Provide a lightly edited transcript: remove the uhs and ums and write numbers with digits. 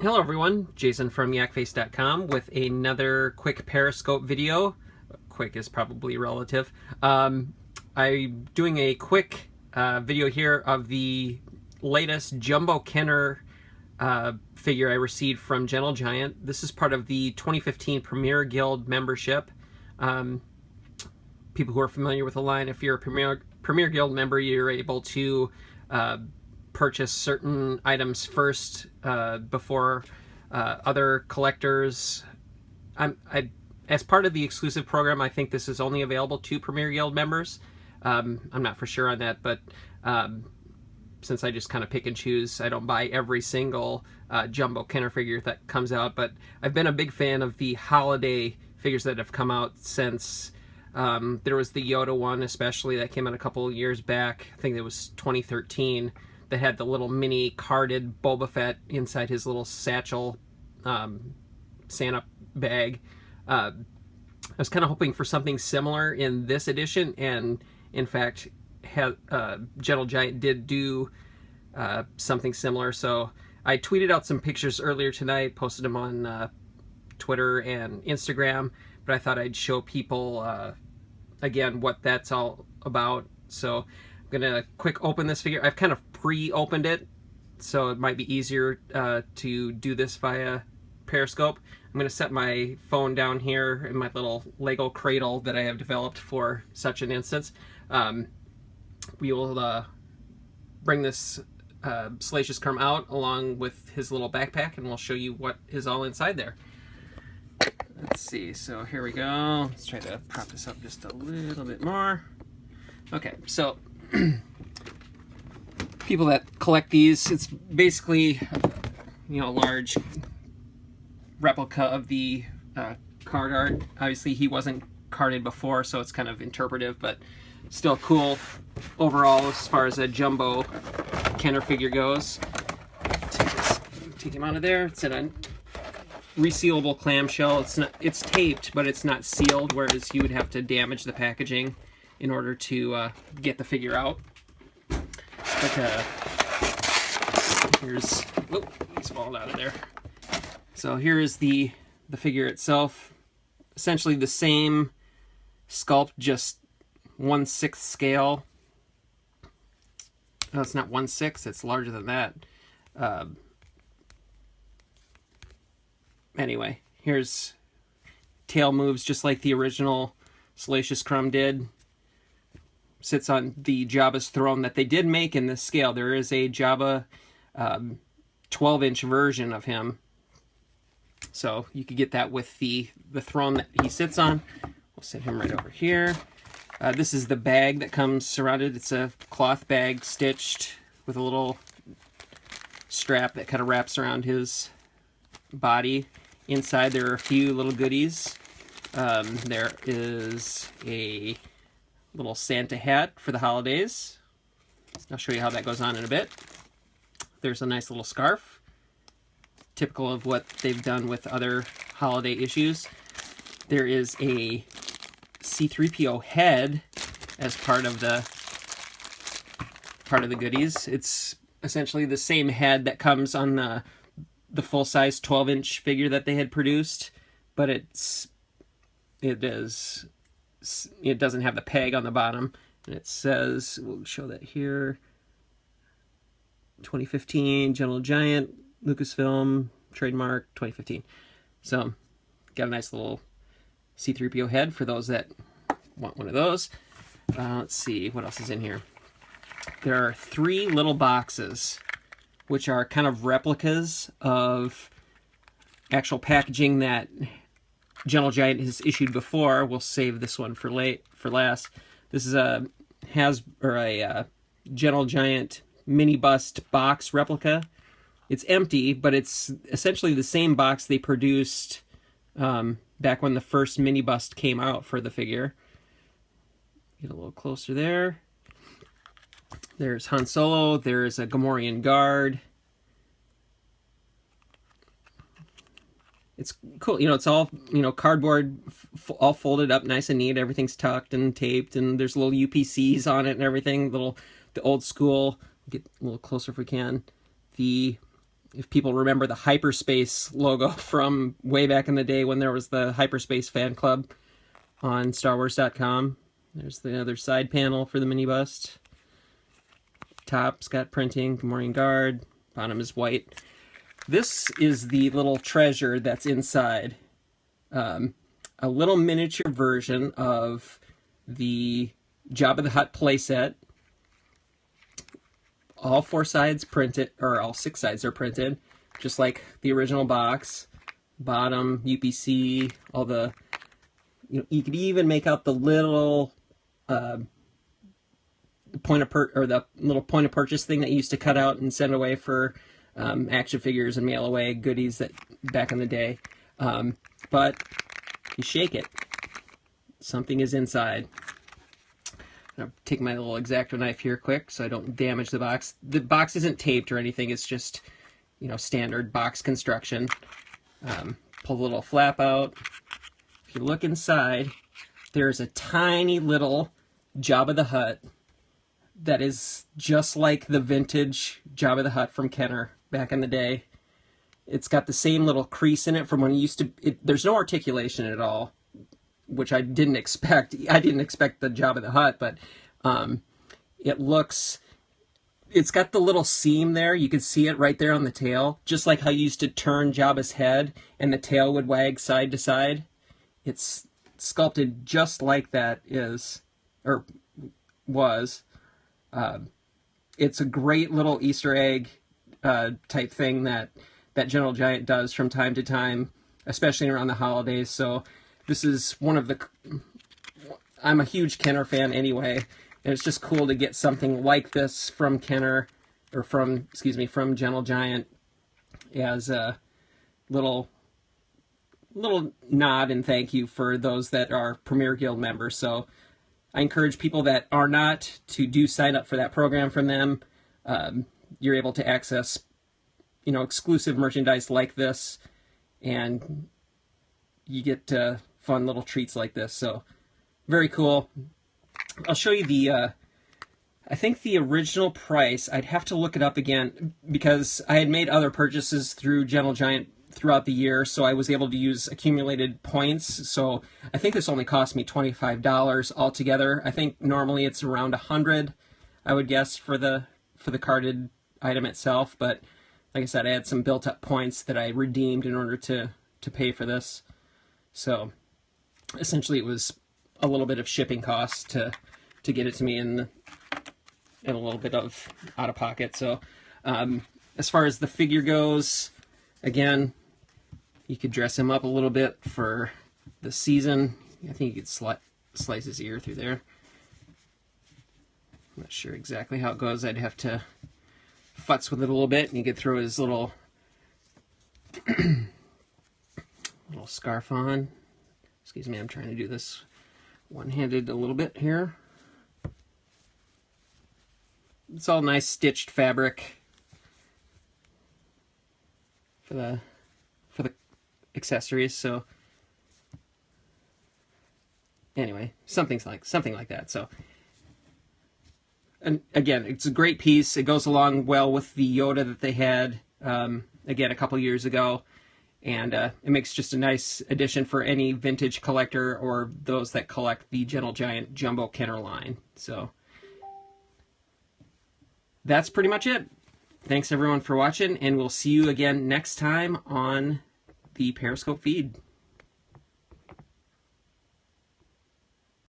Hello everyone, Jason from Yakface.com with another quick Periscope video. Quick is probably relative. I'm doing a quick video here of the latest Jumbo Kenner figure I received from Gentle Giant. This is part of the 2015 Premier Guild membership. People who are familiar with the line, if you're a Premier Guild member, you're able to purchase certain items first before other collectors. As part of the exclusive program, I think this is only available to Premier Guild members. I'm not for sure on that, but since I just kind of pick and choose, I don't buy every single Jumbo Kenner figure that comes out, but I've been a big fan of the holiday figures that have come out since there was the Yoda one, especially, that came out a couple of years back. I think it was 2013. That had the little mini carded Boba Fett inside his little satchel Santa bag. I was kind of hoping for something similar in this edition, and in fact, Gentle Giant did do something similar. So I tweeted out some pictures earlier tonight, posted them on Twitter and Instagram, but I thought I'd show people again what that's all about. So I'm gonna quick open this figure. I've kind of pre-opened it, so it might be easier to do this via Periscope. I'm gonna set my phone down here in my little Lego cradle that I have developed for such an instance. We will bring this Salacious Crumb out along with his little backpack, and we'll show you what is all inside there. Let's see, so here we go. Let's try to prop this up just a little bit more. Okay, so people that collect these, it's basically, a large replica of the card art. Obviously, he wasn't carded before, so it's kind of interpretive, but still cool overall as far as a Jumbo Kenner figure goes. Take him out of there. It's in a resealable clamshell. It's taped, but it's not sealed, whereas you would have to damage the packaging in order to get the figure out. But here's, oh, he's fallen out of there. So here is the figure itself. Essentially the same sculpt, just 1/6 scale. No, it's not 1/6, it's larger than that. Anyway, here's tail moves just like the original Salacious Crumb did. Sits on the Jabba's throne that they did make in this scale. There is a Jabba 12-inch version of him, so you could get that with the throne that he sits on. We'll set him right over here. This is the bag that comes surrounded. It's a cloth bag stitched with a little strap that kind of wraps around his body. Inside there are a few little goodies. There is a little Santa hat for the holidays. I'll show you how that goes on in a bit. There's a nice little scarf, typical of what they've done with other holiday issues. There is a C-3PO head as part of the goodies. It's essentially the same head that comes on the full-size 12-inch figure that they had produced, but it doesn't have the peg on the bottom, and it says, we'll show that here, 2015 Gentle Giant, Lucasfilm, trademark, 2015. So got a nice little C-3PO head for those that want one of those. Let's see what else is in here. There are 3 little boxes which are kind of replicas of actual packaging that Gentle Giant has issued before. We'll save this one for last. This is a Gentle Giant mini bust box replica. It's empty, but it's essentially the same box they produced back when the first mini bust came out for the figure. Get a little closer there. There's Han Solo. There's a Gamorrean guard. It's cool, it's all, cardboard, all folded up nice and neat. Everything's tucked and taped, and there's little UPCs on it and everything. The old school, get a little closer if we can. The if people remember the Hyperspace logo from way back in the day when there was the Hyperspace fan club on StarWars.com. There's the other side panel for the mini bust. Top's got printing, Good Morning Guard. Bottom is white. This is the little treasure that's inside. A little miniature version of the Jabba the Hutt playset. All 4 sides printed, or all 6 sides are printed, just like the original box. Bottom, UPC, all the, you could even make out the little the little point of purchase thing that you used to cut out and send away for action figures and mail away goodies that back in the day. But you shake it, something is inside. I'm gonna take my little X-Acto knife here quick so I don't damage the box. The box isn't taped or anything, it's just, standard box construction. Pull the little flap out. If you look inside, there's a tiny little Jabba the Hutt that is just like the vintage Jabba the Hutt from Kenner back in the day. It's got the same little crease in it from when it used to... there's no articulation at all, which I didn't expect. I didn't expect the Jabba the Hutt, but it's got the little seam there. You can see it right there on the tail, just like how you used to turn Jabba's head and the tail would wag side to side. It's sculpted just like that was. It's a great little Easter egg type thing that Gentle Giant does from time to time, especially around the holidays. So this is one of the... I'm a huge Kenner fan anyway, and it's just cool to get something like this from Kenner, or from Gentle Giant, as a little nod and thank you for those that are Premier Guild members. So I encourage people that are not to sign up for that program from them. You're able to access, exclusive merchandise like this, and you get fun little treats like this. So very cool. I'll show you the, I think the original price, I'd have to look it up again because I had made other purchases through Gentle Giant throughout the year, so I was able to use accumulated points. So I think this only cost me $25 altogether. I think normally it's around $100, I would guess, for the carded item itself. But like I said, I had some built-up points that I redeemed in order to pay for this. So essentially, it was a little bit of shipping costs to get it to me, and a little bit of out of pocket. So as far as the figure goes, again, you could dress him up a little bit for the season. I think you could slice his ear through there. I'm not sure exactly how it goes. I'd have to futz with it a little bit, and you could throw his little little scarf on. Excuse me, I'm trying to do this one-handed a little bit here. It's all nice stitched fabric for the accessories. So anyway, something like that. So, and again, it's a great piece. It goes along well with the Yoda that they had again a couple years ago, and it makes just a nice addition for any vintage collector or those that collect the Gentle Giant Jumbo Kenner line. So that's pretty much it. Thanks everyone for watching, and we'll see you again next time on the Periscope feed.